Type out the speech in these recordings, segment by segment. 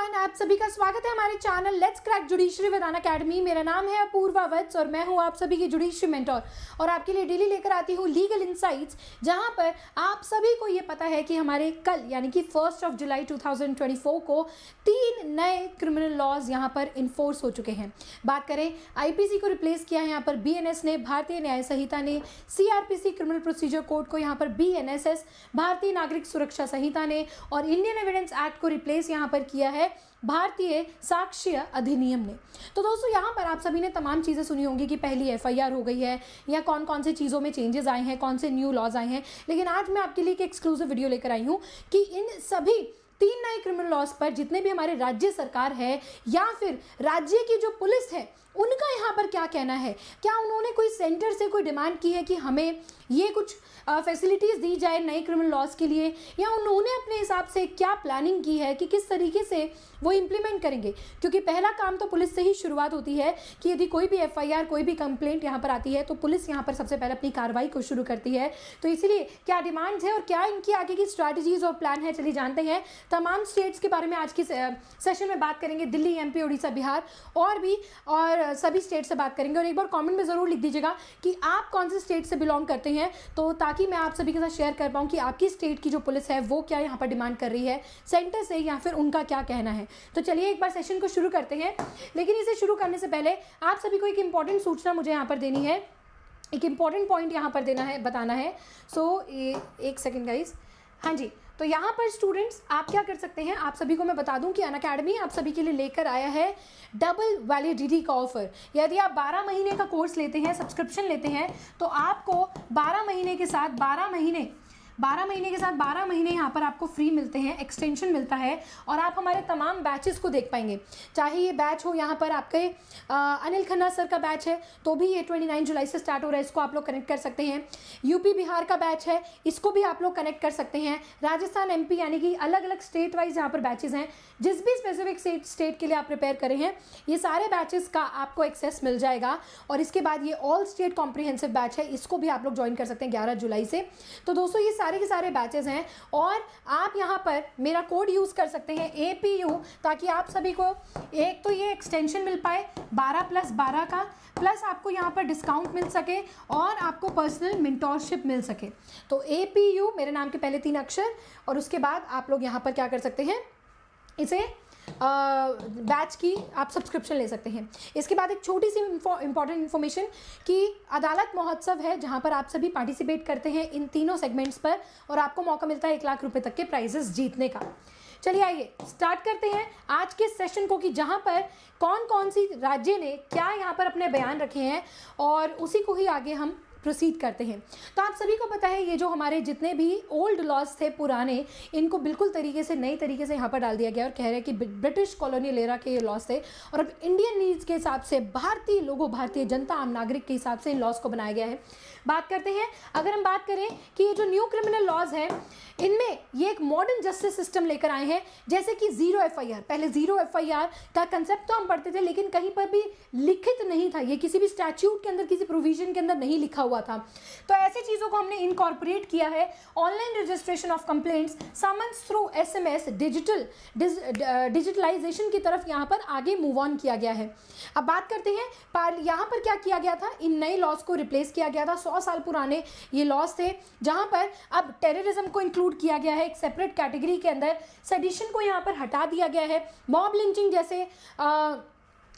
Everyone, आप सभी का स्वागत है हमारे channel let's crack judiciary with Unacademy. मेरा नाम है अपूर्वा वत्स और मैं हूं आप सभी की जुडिशरी मेंटोर और आपके लिए डेली लेकर आती हूं लीगल इनसाइट्स, जहां पर आप सभी को ये पता है कि हमारे कल यानी कि 1 जुलाई 2024 को 3 नए क्रिमिनल लॉज यहां पर इन्फोर्स हो चुके हैं। बात करें आईपीसी को रिप्लेस किया है यहाँ पर बीएनएस ने, भारतीय न्याय संहिता ने, सीआरपीसी क्रिमिनल प्रोसीजर कोड को यहाँ पर बीएनएसएस, भारतीय नागरिक सुरक्षा संहिता ने और इंडियन एविडेंस एक्ट को रिप्लेस यहाँ पर किया है भारतीय साक्ष्य अधिनियम ने। तो दोस्तों यहाँ पर आप सभी ने तमाम चीज़ें सुनी होंगी कि पहली एफआईआर हो गई है या कौन कौन से चीज़ों में चेंजेस आए हैं, कौन से न्यू लॉज आए हैं। लेकिन आज मैं आपके लिए एक एक्सक्लूसिव वीडियो लेकर आई हूँ कि इन सभी 3 नए क्रिमिनल लॉज पर जितने भी हमारे राज्य सरकार है या फिर राज्य की जो पुलिस है उनका यहाँ पर क्या कहना है। क्या उन्होंने कोई सेंटर से कोई डिमांड की है कि हमें ये कुछ फैसिलिटीज़ दी जाए नए क्रिमिनल लॉज के लिए, या उन्होंने अपने हिसाब से क्या प्लानिंग की है कि किस तरीके से वो इम्प्लीमेंट करेंगे। क्योंकि पहला काम तो पुलिस से ही शुरुआत होती है कि यदि कोई भी एफआईआर कोई भी कंप्लेंट यहाँ पर आती है तो पुलिस यहाँ पर सबसे पहले अपनी कार्रवाई को शुरू करती है। तो इसीलिए क्या डिमांड्स है और क्या इनकी आगे की स्ट्रैटेजीज और प्लान है, चलिए जानते हैं। तमाम स्टेट्स के बारे में आज की सेशन में बात करेंगे, दिल्ली, एमपी, उड़ीसा, बिहार और सभी स्टेट से बात करेंगे। और एक बार कमेंट में ज़रूर लिख दीजिएगा कि आप कौन से स्टेट से बिलोंग करते हैं, तो ताकि मैं आप सभी के साथ शेयर कर पाऊँ कि आपकी स्टेट की जो पुलिस है वो क्या यहाँ पर डिमांड कर रही है सेंटर से, या फिर उनका क्या कहना है। तो चलिए एक बार सेशन को शुरू करते हैं। लेकिन इसे शुरू करने से पहले आप सभी को एक इंपॉर्टेंट सूचना मुझे यहाँ पर देनी है, एक इंपॉर्टेंट पॉइंट यहाँ पर देना है, बताना है। एक सेकेंड गाइज। हाँ जी, तो यहाँ पर स्टूडेंट्स आप क्या कर सकते हैं, आप सभी को मैं बता दूं कि अनअकैडमी आप सभी के लिए लेकर आया है डबल वैलिडिटी का ऑफर। यदि आप 12 महीने का कोर्स लेते हैं, सब्सक्रिप्शन लेते हैं, तो आपको 12 महीने के साथ 12 महीने यहाँ पर आपको फ्री मिलते हैं, एक्सटेंशन मिलता है और आप हमारे तमाम बैचेस को देख पाएंगे। चाहे ये बैच हो यहाँ पर आपके अनिल खन्ना सर का बैच है तो भी ये 29 जुलाई से स्टार्ट हो रहा है, इसको आप लोग कनेक्ट कर सकते हैं। यूपी बिहार का बैच है, इसको भी आप लोग कनेक्ट कर सकते हैं। राजस्थान, एमपी, यानी कि अलग अलग स्टेट वाइज यहाँ पर बैचेस हैं। जिस भी स्पेसिफिक स्टेट के लिए आप प्रिपेयर करे हैं, ये सारे बैचेस का आपको एक्सेस मिल जाएगा। और इसके बाद ये ऑल स्टेट कॉम्प्रिहेंसिव बैच है, इसको भी आप लोग ज्वाइन कर सकते हैं 11 जुलाई से। तो दोस्तों ये सारे के सारे बैचेस हैं और आप यहाँ पर मेरा कोड यूज़ कर सकते हैं APU, ताकि आप सभी को एक तो ये एक्सटेंशन मिल पाए 12+12 का, प्लस आपको यहाँ पर डिस्काउंट मिल सके और आपको पर्सनल मेंटोरशिप मिल सके। तो APU मेरे नाम के पहले 3 अक्षर और उसके बाद आप लोग यहाँ पर क्या कर सकते हैं, इसे बैच की आप सब्सक्रिप्शन ले सकते हैं। इसके बाद एक छोटी सी इंपॉर्टेंट इन्फॉर्मेशन कि अदालत महोत्सव है जहां पर आप सभी पार्टिसिपेट करते हैं इन तीनों सेगमेंट्स पर और आपको मौका मिलता है 1 लाख रुपए तक के प्राइजेस जीतने का। चलिए आइए स्टार्ट करते हैं आज के सेशन को कि जहां पर कौन कौन सी राज्य ने क्या यहाँ पर अपने बयान रखे हैं और उसी को ही आगे हम प्रोसीड करते हैं। तो आप सभी को पता है ये जो हमारे जितने भी ओल्ड लॉज थे पुराने, इनको बिल्कुल तरीके से नई तरीके से यहाँ पर डाल दिया गया और कह रहे हैं कि ब्रिटिश कॉलोनियल एरा के ये लॉज थे और अब इंडियन नीड्स के हिसाब से भारतीय लोगों, भारतीय जनता, आम नागरिक के हिसाब से इन लॉज को बनाया गया है। बात करते हैं, अगर हम बात करें कि ये जो न्यू क्रिमिनल लॉज हैं इनमें ये एक मॉडर्न जस्टिस सिस्टम लेकर आए हैं, जैसे कि 0 एफआईआर। पहले 0 एफआईआर का कंसेप्ट तो हम पढ़ते थे लेकिन कहीं पर भी लिखित नहीं था, ये किसी भी स्टैट्यूट के अंदर, किसी प्रोविजन के अंदर नहीं लिखा हुआ था। तो ऐसी चीज़ों को हमने इनकॉर्पोरेट किया है। Online registration of complaints, summons through SMS, digitalization की तरफ यहाँ पर आगे मूव ऑन किया गया है। अब बात करते हैं यहाँ पर क्या किया गया था, इन नए लॉज को रिप्लेस किया गया था। 100 साल पुराने ये लॉज थे जहाँ पर अब टेररिज्म को इंक्लूड किया गया है एक सेपरेट कैटेगरी के अंदर, सेडिशन को यहाँ पर हटा दिया गया है, मॉब लिंचिंग जैसे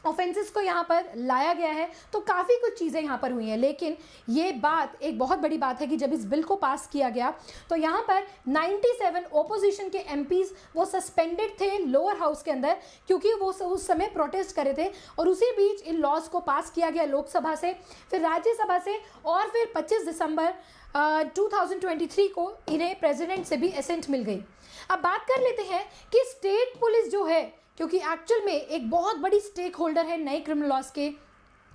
ऑफेंसेस को यहाँ पर लाया गया है। तो काफ़ी कुछ चीज़ें यहाँ पर हुई हैं। लेकिन ये बात एक बहुत बड़ी बात है कि जब इस बिल को पास किया गया तो यहाँ पर 97 ओपोजिशन के MPs वो सस्पेंडेड थे लोअर हाउस के अंदर, क्योंकि वो उस समय प्रोटेस्ट करे थे। और उसी बीच इन लॉज को पास किया गया लोकसभा से, फिर राज्यसभा से, और फिर 25 दिसंबर 2023 को इन्हें प्रेसिडेंट से भी एसेंट मिल गई। अब बात कर लेते हैं कि स्टेट पुलिस जो है, क्योंकि एक्चुअल में एक बहुत बड़ी स्टेक होल्डर है नए क्रिमिनल लॉज के,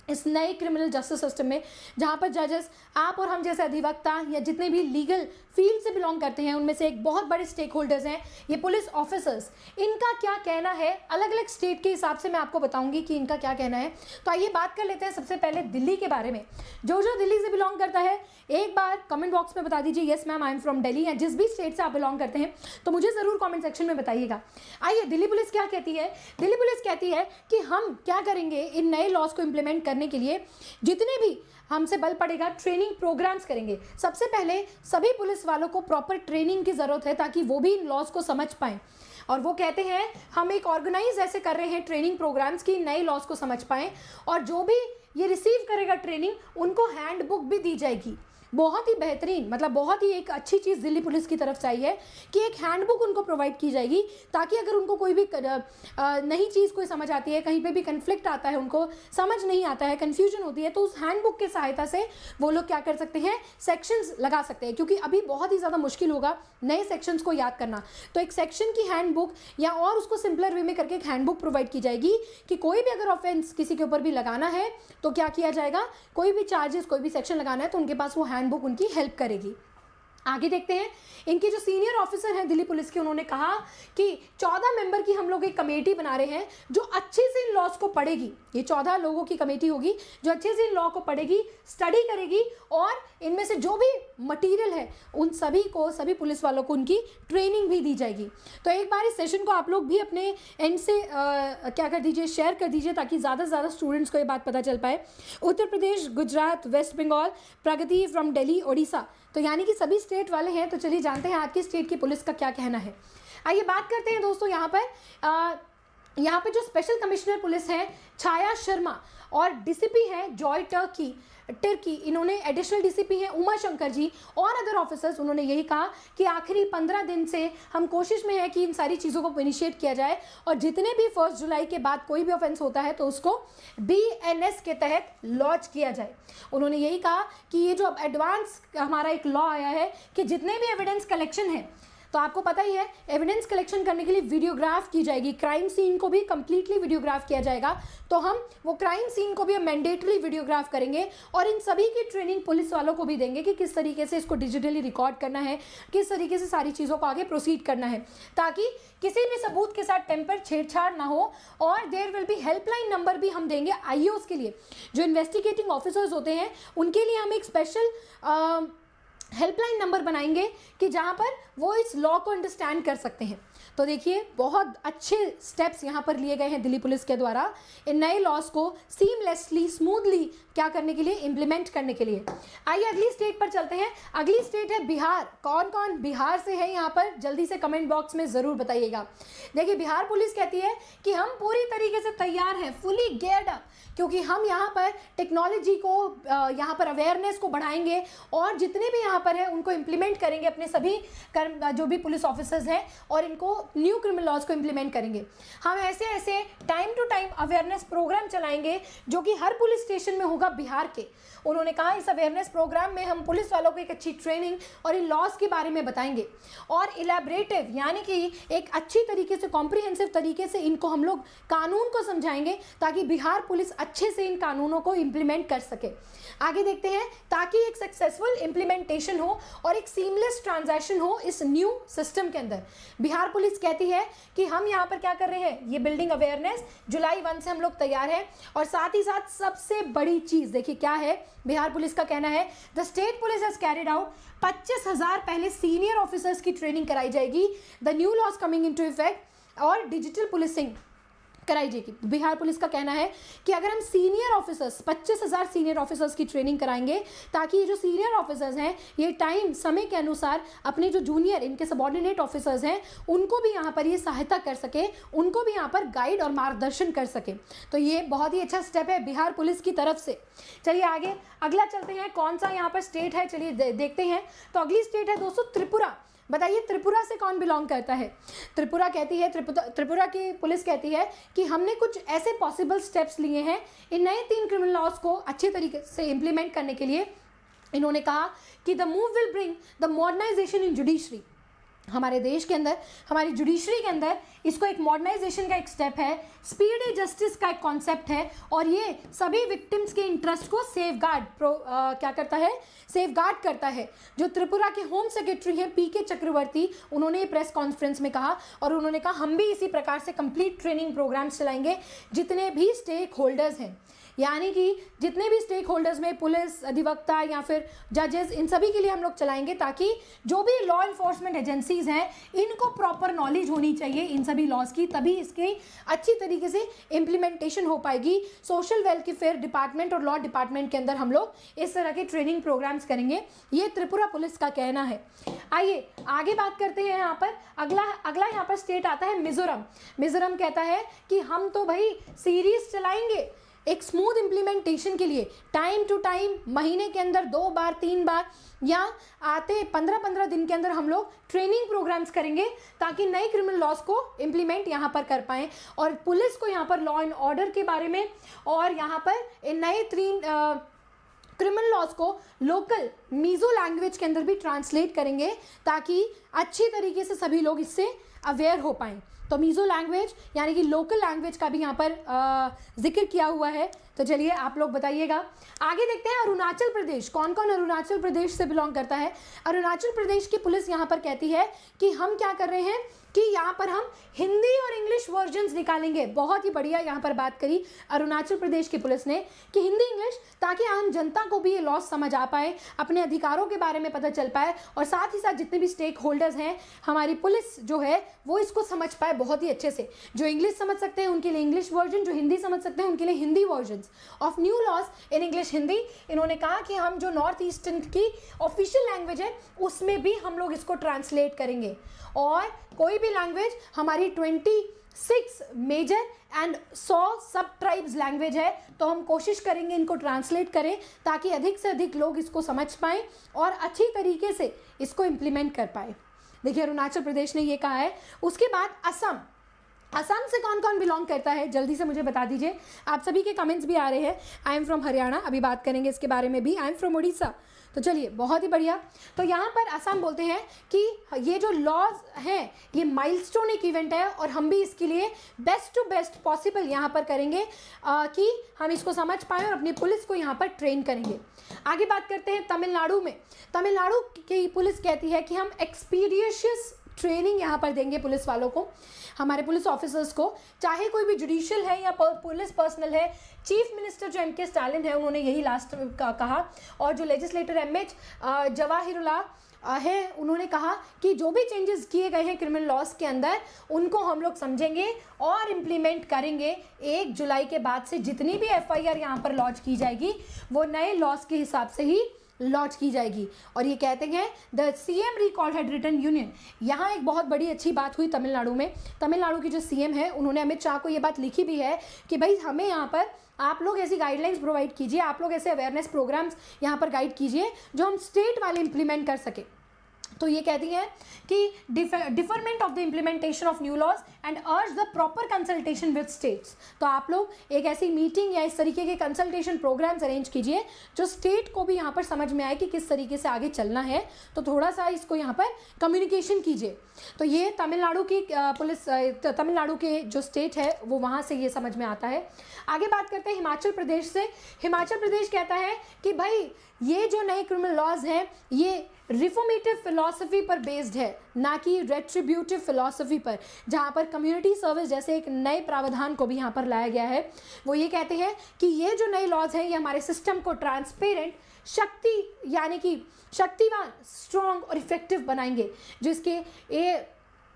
इस नए क्रिमिनल जस्टिस सिस्टम में, जहाँ पर जजेस आप और हम जैसे अधिवक्ता या जितने भी लीगल फील्ड से बिलोंग करते हैं, उनमें से एक बहुत बड़े स्टेक होल्डर्स हैं ये पुलिस ऑफिसर्स, इनका क्या कहना है अलग अलग स्टेट के हिसाब से मैं आपको बताऊंगी कि इनका क्या कहना है। तो आइए बात कर लेते हैं सबसे पहले दिल्ली के बारे में। जो दिल्ली से बिलोंग करता है एक बार कमेंट बॉक्स में बता दीजिए yes ma'am I am from Delhi, या जिस भी स्टेट से आप बिलोंग करते हैं तो मुझे ज़रूर कमेंट सेक्शन में बताइएगा। आइए दिल्ली पुलिस क्या कहती है। दिल्ली पुलिस कहती है कि हम क्या करेंगे इन नए लॉज को इम्प्लीमेंट करने के लिए, जितने भी हमसे बल पड़ेगा ट्रेनिंग प्रोग्राम्स करेंगे। सबसे पहले सभी पुलिस वालों को प्रॉपर ट्रेनिंग की ज़रूरत है ताकि वो भी इन लॉज को समझ पाएँ। और वो कहते हैं हम एक ऑर्गेनाइज ऐसे कर रहे हैं ट्रेनिंग प्रोग्राम्स की नए लॉज को समझ पाएँ, और जो भी ये रिसीव करेगा ट्रेनिंग उनको हैंडबुक भी दी जाएगी। बहुत ही बेहतरीन, मतलब बहुत ही एक अच्छी चीज़ दिल्ली पुलिस की तरफ से आई है कि एक हैंडबुक उनको प्रोवाइड की जाएगी, ताकि अगर उनको कोई भी नई चीज़ कोई समझ आती है, कहीं पे भी कन्फ्लिक्ट आता है, उनको समझ नहीं आता है, कन्फ्यूजन होती है, तो उस हैंडबुक की सहायता से वो लोग क्या कर सकते हैं, सेक्शंस लगा सकते हैं। क्योंकि अभी बहुत ही ज़्यादा मुश्किल होगा नए सेक्शंस को याद करना, तो एक सेक्शन की हैंडबुक या और उसको सिंपलर वे में करके एक हैंडबुक प्रोवाइड की जाएगी कि कोई भी अगर ऑफेंस किसी के ऊपर भी लगाना है तो क्या किया जाएगा, कोई भी चार्जेस कोई भी सेक्शन लगाना है तो उनके पास वो हैंडबुक उनकी हेल्प करेगी। आगे देखते हैं, इनके जो सीनियर ऑफिसर हैं दिल्ली पुलिस के, उन्होंने कहा कि 14 मेंबर की हम लोग एक कमेटी बना रहे हैं जो अच्छे से इन लॉज को पढ़ेगी। ये 14 लोगों की कमेटी होगी जो अच्छे से इन लॉ को पढ़ेगी, स्टडी करेगी, और इनमें से जो भी मटेरियल है उन सभी को, सभी पुलिस वालों को उनकी ट्रेनिंग भी दी जाएगी। तो एक बार इस सेशन को आप लोग भी अपने एंड से क्या कर दीजिए, शेयर कर दीजिए, ताकि ज़्यादा से ज़्यादा स्टूडेंट्स को ये बात पता चल पाए। उत्तर प्रदेश, गुजरात, वेस्ट बंगाल, प्रगति फ्रॉम दिल्ली, ओडिशा, तो यानी कि सभी स्टेट वाले हैं। तो चलिए जानते हैं आपकी स्टेट की पुलिस का क्या कहना है। आइए बात करते हैं दोस्तों, यहाँ पे जो स्पेशल कमिश्नर पुलिस है छाया शर्मा, और डीसीपी हैं जॉय टर्की, इन्होंने एडिशनल डीसीपी हैं उमा शंकर जी, और अदर ऑफिसर्स, उन्होंने यही कहा कि आखिरी 15 दिन से हम कोशिश में है कि इन सारी चीज़ों को इनिशिएट किया जाए, और जितने भी 1 जुलाई के बाद कोई भी ऑफेंस होता है तो उसको BNS के तहत लॉन्च किया जाए। उन्होंने यही कहा कि ये जो अब एडवांस हमारा एक लॉ आया है कि जितने भी एविडेंस कलेक्शन है, तो आपको पता ही है एविडेंस कलेक्शन करने के लिए वीडियोग्राफ की जाएगी, क्राइम सीन को भी कंप्लीटली वीडियोग्राफ किया जाएगा, तो हम वो क्राइम सीन को भी मैंडेटरी वीडियोग्राफ करेंगे, और इन सभी की ट्रेनिंग पुलिस वालों को भी देंगे कि किस तरीके से इसको डिजिटली रिकॉर्ड करना है, किस तरीके से सारी चीज़ों को आगे प्रोसीड करना है, ताकि किसी भी सबूत के साथ टेम्पर छेड़छाड़ ना हो। और there will be helpline number भी हम देंगे IOs के लिए, जो इन्वेस्टिगेटिंग ऑफिसर्स होते हैं उनके लिए हम एक स्पेशल हेल्पलाइन नंबर बनाएंगे कि जहाँ पर वो इस लॉ को अंडरस्टैंड कर सकते हैं। तो देखिए बहुत अच्छे स्टेप्स यहाँ पर लिए गए हैं दिल्ली पुलिस के द्वारा इन नए लॉज को सीमलेसली, स्मूथली क्या करने के लिए, इम्प्लीमेंट करने के लिए। आइए अगली स्टेट पर चलते हैं। अगली स्टेट है बिहार। कौन कौन बिहार से है यहाँ पर जल्दी से कमेंट बॉक्स में ज़रूर बताइएगा। देखिए बिहार पुलिस कहती है कि हम पूरी तरीके से तैयार हैं, फुली गेयर्ड अप, क्योंकि हम यहाँ पर टेक्नोलॉजी को, यहाँ पर अवेयरनेस को बढ़ाएंगे, और जितने भी यहाँ पर है उनको इम्प्लीमेंट करेंगे अपने सभी जो भी पुलिस ऑफिसर्स हैं, और इनको न्यू क्रिमिनल लॉज को इम्प्लीमेंट करेंगे। हम ऐसे ऐसे time to time awareness program चलाएंगे जो कि हर पुलिस स्टेशन में होगा बिहार के। उन्होंने कहा इस अवेयरनेस प्रोग्राम में हम पुलिस वालों को एक अच्छी ट्रेनिंग और इन लॉज के बारे में बताएंगे, और इलेबरेटिव यानी कि एक अच्छी तरीके से, कॉम्प्रिहेंसिव तरीके से इनको हम लोग कानून को समझाएंगे, ताकि बिहार पुलिस अच्छे से इन कानूनों को इम्प्लीमेंट कर सके। आगे देखते हैं, ताकि एक सक्सेसफुल इम्प्लीमेंटेशन हो और एक सीमलेस ट्रांजैक्शन हो इस न्यू सिस्टम के अंदर। बिहार पुलिस कहती है कि हम यहाँ पर क्या कर रहे हैं, ये बिल्डिंग अवेयरनेस जुलाई 1 से हम लोग तैयार हैं, और साथ ही साथ सबसे बड़ी चीज़ देखिए क्या है, बिहार पुलिस का कहना है the state police has carried out 25,000 पहले सीनियर ऑफिसर्स की ट्रेनिंग कराई जाएगी, the new laws coming into effect, और डिजिटल पुलिसिंग कराई जाएगी। बिहार पुलिस का कहना है कि अगर हम सीनियर ऑफिसर्स 25,000 सीनियर ऑफिसर्स की ट्रेनिंग कराएंगे, ताकि ये जो सीनियर ऑफिसर्स हैं ये टाइम समय के अनुसार अपने जो जूनियर इनके सबॉर्डिनेट ऑफिसर्स हैं उनको भी यहाँ पर ये सहायता कर सके, उनको भी यहाँ पर गाइड और मार्गदर्शन कर सके। तो ये बहुत ही अच्छा स्टेप है बिहार पुलिस की तरफ से। चलिए आगे अगला चलते हैं, कौन सा यहाँ पर स्टेट है, चलिए देखते हैं। तो अगली स्टेट है दोस्तों त्रिपुरा। बताइए त्रिपुरा से कौन बिलोंग करता है। त्रिपुरा कहती है, त्रिपुरा की पुलिस कहती है कि हमने कुछ ऐसे पॉसिबल स्टेप्स लिए हैं इन नए 3 क्रिमिनल लॉज को अच्छे तरीके से इम्प्लीमेंट करने के लिए। इन्होंने कहा कि the move will bring the modernization in judiciary, हमारे देश के अंदर, हमारी जुडिशरी के अंदर इसको एक मॉडर्नाइजेशन का एक स्टेप है, स्पीडी जस्टिस का एक कॉन्सेप्ट है, और ये सभी विक्टिम्स के इंटरेस्ट को क्या करता है, सेफगार्ड करता है। जो त्रिपुरा के होम सेक्रेटरी हैं पीके चक्रवर्ती, उन्होंने प्रेस कॉन्फ्रेंस में कहा, और उन्होंने कहा हम भी इसी प्रकार से कंप्लीट ट्रेनिंग प्रोग्राम्स चलाएंगे जितने भी स्टेक होल्डर्स हैं, यानी कि जितने भी स्टेक होल्डर्स में पुलिस, अधिवक्ता या फिर जजेस, इन सभी के लिए हम लोग चलाएंगे, ताकि जो भी लॉ इन्फोर्समेंट एजेंसीज हैं इनको प्रॉपर नॉलेज होनी चाहिए इन सभी लॉज की, तभी इसकी अच्छी तरीके से इम्प्लीमेंटेशन हो पाएगी। सोशल वेलफेयर डिपार्टमेंट और लॉ डिपार्टमेंट के अंदर हम लोग इस तरह के ट्रेनिंग प्रोग्राम्स करेंगे, ये त्रिपुरा पुलिस का कहना है। आइए आगे बात करते हैं। यहाँ पर अगला यहाँ पर स्टेट आता है मिजोरम। मिजोरम कहता है कि हम तो भाई सीरीज चलाएंगे एक स्मूथ इम्प्लीमेंटेशन के लिए, टाइम टू टाइम, महीने के अंदर 2 बार 3 बार या आते 15-15 दिन के अंदर हम लोग ट्रेनिंग प्रोग्राम्स करेंगे, ताकि नए क्रिमिनल लॉज को इम्प्लीमेंट यहाँ पर कर पाएँ, और पुलिस को यहाँ पर लॉ एंड ऑर्डर के बारे में और यहाँ पर इन नए 3 क्रिमिनल लॉज को लोकल मीजो लैंग्वेज के अंदर भी ट्रांसलेट करेंगे, ताकि अच्छी तरीके से सभी लोग इससे अवेयर हो पाएँ। तो मीजो लैंग्वेज यानी कि लोकल लैंग्वेज का भी यहाँ पर जिक्र किया हुआ है। तो चलिए आप लोग बताइएगा। आगे देखते हैं अरुणाचल प्रदेश, कौन कौन अरुणाचल प्रदेश से बिलोंग करता है। अरुणाचल प्रदेश की पुलिस यहाँ पर कहती है कि हम क्या कर रहे हैं कि यहाँ पर हम हिंदी और इंग्लिश वर्जन्स निकालेंगे। बहुत ही बढ़िया यहाँ पर बात करी अरुणाचल प्रदेश की पुलिस ने कि हिंदी इंग्लिश, ताकि आम जनता को भी ये लॉज समझ आ पाए, अपने अधिकारों के बारे में पता चल पाए, और साथ ही साथ जितने भी स्टेक होल्डर्स हैं हमारी पुलिस जो है वो इसको समझ पाए बहुत ही अच्छे से। जो इंग्लिश समझ सकते हैं उनके लिए इंग्लिश वर्जन, जो हिंदी समझ सकते हैं उनके लिए Hindi version of new laws in English Hindi. इन्होंने कहा कि हम जो नॉर्थ ईस्टर्न की ऑफिशियल लैंग्वेज है उसमें भी हम लोग इसको ट्रांसलेट करेंगे, और कोई भी लैंग्वेज हमारी 26 मेजर एंड 100 सब ट्राइब्स लैंग्वेज है, तो हम कोशिश करेंगे इनको ट्रांसलेट करें, ताकि अधिक से अधिक लोग इसको समझ पाएँ और अच्छी तरीके से इसको इम्प्लीमेंट कर पाए। देखिए अरुणाचल प्रदेश ने ये कहा है। उसके बाद असम, असम से कौन कौन बिलोंग करता है जल्दी से मुझे बता दीजिए। आप सभी के कमेंट्स भी आ रहे हैं। आई एम फ्रॉम हरियाणा, अभी बात करेंगे इसके बारे में भी। I am from Orissa. तो चलिए बहुत ही बढ़िया। तो यहाँ पर असम बोलते हैं कि ये जो लॉज हैं ये माइलस्टोन एक इवेंट है, और हम भी इसके लिए बेस्ट टू बेस्ट पॉसिबल यहाँ पर करेंगे कि हम इसको समझ पाएँ और अपनी पुलिस को यहाँ पर ट्रेन करेंगे। आगे बात करते हैं तमिलनाडु में। तमिलनाडु की पुलिस कहती है कि हम एक्सपीडिशियस ट्रेनिंग यहाँ पर देंगे पुलिस वालों को, हमारे पुलिस ऑफिसर्स को, चाहे कोई भी जुडिशियल है या पुलिस पर्सनल है। चीफ मिनिस्टर जो एम के स्टालिन है उन्होंने यही लास्ट में कहा, और जो लेजिस्लेटर एमएच जवाहिरुल्लाह है उन्होंने कहा कि जो भी चेंजेस किए गए हैं क्रिमिनल लॉज के अंदर उनको हम लोग समझेंगे और इम्प्लीमेंट करेंगे। 1 जुलाई के बाद से जितनी भी एफआईआर यहाँ पर लॉन्च की जाएगी वो नए लॉज के हिसाब से ही लॉन्च की जाएगी। और ये कहते हैं the CM recall had written union. यहाँ एक बहुत बड़ी अच्छी बात हुई तमिलनाडु में। तमिलनाडु की जो सीएम है उन्होंने अमित शाह को ये बात लिखी भी है कि भाई हमें यहाँ पर आप लोग ऐसी गाइडलाइंस प्रोवाइड कीजिए, आप लोग ऐसे अवेयरनेस प्रोग्राम्स यहाँ पर गाइड कीजिए जो हम स्टेट वाले इंप्लीमेंट कर सके। तो ये कहती हैं कि deferment of the implementation of new laws and urge the proper consultation with states. तो आप लोग एक ऐसी मीटिंग या इस तरीके के कंसल्टेशन प्रोग्राम्स अरेंज कीजिए जो स्टेट को भी यहाँ पर समझ में आए कि किस तरीके से आगे चलना है। तो थोड़ा सा इसको यहाँ पर कम्युनिकेशन कीजिए। तो ये तमिलनाडु की पुलिस, तमिलनाडु के जो स्टेट है वो वहाँ से ये समझ में आता है। आगे बात करते हैं हिमाचल प्रदेश से। हिमाचल प्रदेश कहता है कि भाई ये जो नए क्रिमिनल लॉज हैं ये रिफॉर्मेटिव फिलॉसफी पर बेस्ड है, ना कि रेट्रिब्यूटिव फिलॉसफी पर, जहाँ पर कम्युनिटी सर्विस जैसे एक नए प्रावधान को भी यहाँ पर लाया गया है। वो ये कहते हैं कि ये जो नए लॉज हैं ये हमारे सिस्टम को ट्रांसपेरेंट, यानी कि शक्तिवान, स्ट्रॉन्ग और इफेक्टिव बनाएंगे। जिसके ये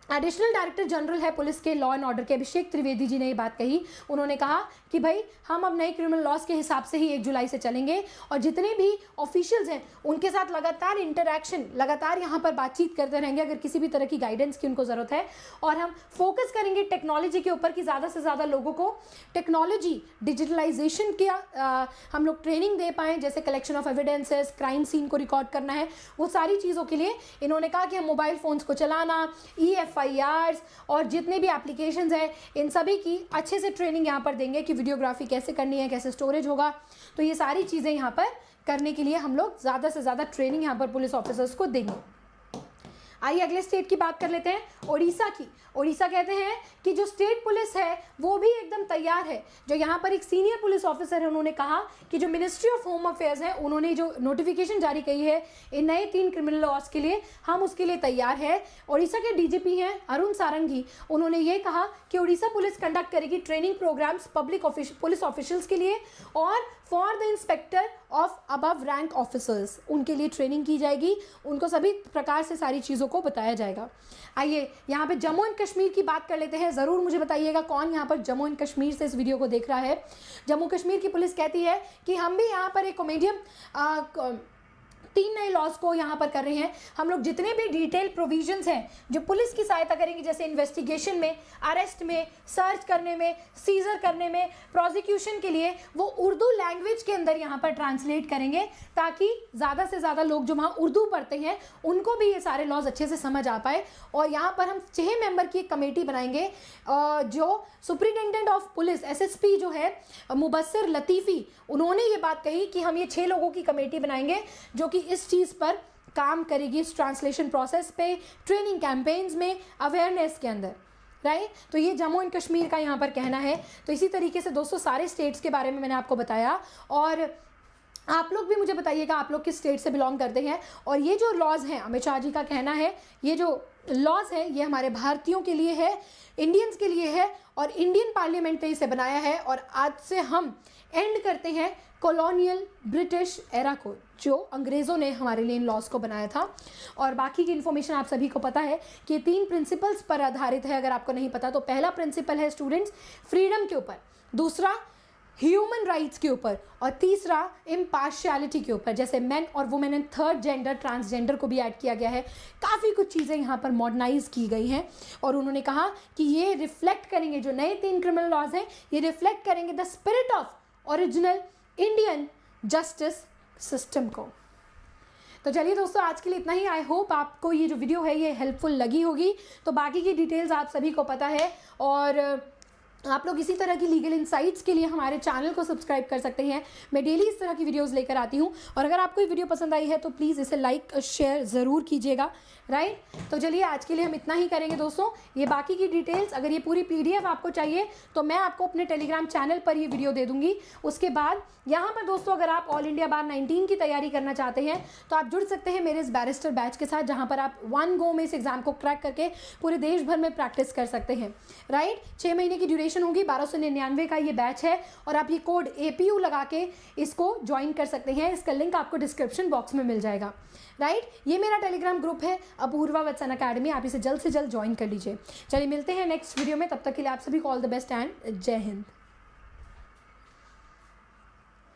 एडिशनल डायरेक्टर जनरल है पुलिस के लॉ एंड ऑर्डर के अभिषेक त्रिवेदी जी ने ये बात कही। उन्होंने कहा कि भाई हम अब नए क्रिमिनल लॉज के हिसाब से ही 1 जुलाई से चलेंगे, और जितने भी ऑफिशियल्स हैं उनके साथ लगातार इंटरैक्शन, लगातार यहाँ पर बातचीत करते रहेंगे अगर किसी भी तरह की गाइडेंस की उनको ज़रूरत है। और हम फोकस करेंगे टेक्नोलॉजी के ऊपर कि ज़्यादा से ज़्यादा लोगों को टेक्नोलॉजी, डिजिटलाइजेशन का हम लोग ट्रेनिंग दे पाएँ, जैसे collection of evidences, crime scene को रिकॉर्ड करना है, वो सारी चीज़ों के लिए इन्होंने कहा कि हम मोबाइल फ़ोन्स को चलाना, एफआईआर्स और जितने भी एप्लीकेशंस हैं इन सभी की अच्छे से ट्रेनिंग यहाँ पर देंगे कि वीडियोग्राफी कैसे करनी है, कैसे स्टोरेज होगा। तो ये सारी चीज़ें यहाँ पर करने के लिए हम लोग ज़्यादा से ज़्यादा ट्रेनिंग यहाँ पर पुलिस ऑफिसर्स को देंगे। आइए अगले स्टेट की बात कर लेते हैं, उड़ीसा की। उड़ीसा कहते हैं कि जो स्टेट पुलिस है वो भी एकदम तैयार है। जो यहाँ पर एक सीनियर पुलिस ऑफिसर है, उन्होंने कहा कि जो मिनिस्ट्री ऑफ होम अफेयर्स है, उन्होंने जो नोटिफिकेशन जारी की है इन नए 3 क्रिमिनल लॉज के लिए, हम उसके लिए तैयार है। उड़ीसा के डीजीपी हैं अरुण सारंगी, उन्होंने ये कहा कि उड़ीसा पुलिस कंडक्ट करेगी ट्रेनिंग प्रोग्राम्स पुलिस ऑफिशियल्स के लिए और for the inspector of above rank officers, उनके लिए ट्रेनिंग की जाएगी, उनको सभी प्रकार से सारी चीज़ों को बताया जाएगा। आइए यहाँ पे जम्मू एंड कश्मीर की बात कर लेते हैं। ज़रूर मुझे बताइएगा कौन यहाँ पर जम्मू एंड कश्मीर से इस वीडियो को देख रहा है। जम्मू कश्मीर की पुलिस कहती है कि हम भी यहाँ पर एक कॉमेडियन 3 नए लॉज को यहाँ पर कर रहे हैं। हम लोग जितने भी डिटेल प्रोविजंस हैं जो पुलिस की सहायता करेंगे, जैसे इन्वेस्टिगेशन में, अरेस्ट में, सर्च करने में, सीजर करने में, प्रोसिक्यूशन के लिए, वो उर्दू लैंग्वेज के अंदर यहाँ पर ट्रांसलेट करेंगे, ताकि ज़्यादा से ज़्यादा लोग जो वहाँ उर्दू पढ़ते हैं उनको भी ये सारे लॉज अच्छे से समझ आ पाए। और यहाँ पर हम 6 मेंबर की एक कमेटी बनाएंगे, जो सुप्रिटेंडेंट ऑफ पुलिस SSP जो है मुबस्सिर लतीफ़ी, उन्होंने ये बात कही कि हम ये 6 लोगों की कमेटी बनाएंगे जो कि इस चीज़ पर काम करेगी, इस ट्रांसलेशन प्रोसेस पे, ट्रेनिंग कैंपेन्स में, अवेयरनेस के अंदर, राइट। तो ये जम्मू एंड कश्मीर का यहाँ पर कहना है। तो इसी तरीके से दोस्तों सारे स्टेट्स के बारे में मैंने आपको बताया, और आप लोग भी मुझे बताइएगा आप लोग किस स्टेट से बिलोंग करते हैं। और ये जो लॉज हैं, अमित शाह जी का कहना है, ये जो लॉज है ये हमारे भारतीयों के लिए है, इंडियंस के लिए है, और इंडियन पार्लियामेंट ने इसे बनाया है। और आज से हम एंड करते हैं कॉलोनियल ब्रिटिश एरा को, जो अंग्रेज़ों ने हमारे लिए इन लॉज को बनाया था। और बाकी की इन्फॉर्मेशन आप सभी को पता है कि ये 3 प्रिंसिपल्स पर आधारित है। अगर आपको नहीं पता तो पहला प्रिंसिपल है स्टूडेंट्स फ्रीडम के ऊपर, दूसरा ह्यूमन राइट्स के ऊपर, और तीसरा इम्पार्शियलिटी के ऊपर, जैसे मेन और women, and third gender, transgender को भी ऐड किया गया है। काफ़ी कुछ चीज़ें यहाँ पर मॉडर्नाइज की गई हैं। और उन्होंने कहा कि ये रिफ्लेक्ट करेंगे, जो नए 3 क्रिमिनल लॉज हैं ये रिफ्लेक्ट करेंगे the spirit of original Indian justice system को। तो चलिए दोस्तों आज के लिए इतना ही। आई होप आपको ये जो वीडियो है ये हेल्पफुल लगी होगी। तो बाकी की डिटेल्स आप सभी को पता है, और आप लोग इसी तरह की लीगल इनसाइट्स के लिए हमारे चैनल को सब्सक्राइब कर सकते हैं। मैं डेली इस तरह की वीडियोस लेकर आती हूँ, और अगर आपको ये वीडियो पसंद आई है तो प्लीज़ इसे लाइक शेयर ज़रूर कीजिएगा, राइट। तो चलिए आज के लिए हम इतना ही करेंगे दोस्तों। ये बाकी की डिटेल्स, अगर ये पूरी PDF आपको चाहिए तो मैं आपको अपने टेलीग्राम चैनल पर ये वीडियो दे दूँगी। उसके बाद यहाँ पर दोस्तों अगर आप ऑल इंडिया बार 19 की तैयारी करना चाहते हैं तो आप जुड़ सकते हैं मेरे इस बैरिस्टर बैच के साथ, जहाँ पर आप 1 गो में इस एग्ज़ाम को क्रैक करके पूरे देश भर में प्रैक्टिस कर सकते हैं, राइट। 6 महीने की ड्यूरेशन होगी, 1299 का ये बैच है, और आप ये कोड APU लगा के इसको ज्वाइन कर सकते हैं। इसका लिंक आपको डिस्क्रिप्शन बॉक्स में मिल जाएगा, राइट। ये मेरा टेलीग्राम ग्रुप है अपूर्वा वत्स अकेडमी, आप इसे जल्द से जल्द ज्वाइन कर लीजिए। चलिए मिलते हैं नेक्स्ट वीडियो में, तब तक के लिए आप सभी को ऑल द बेस्ट एंड जय हिंद।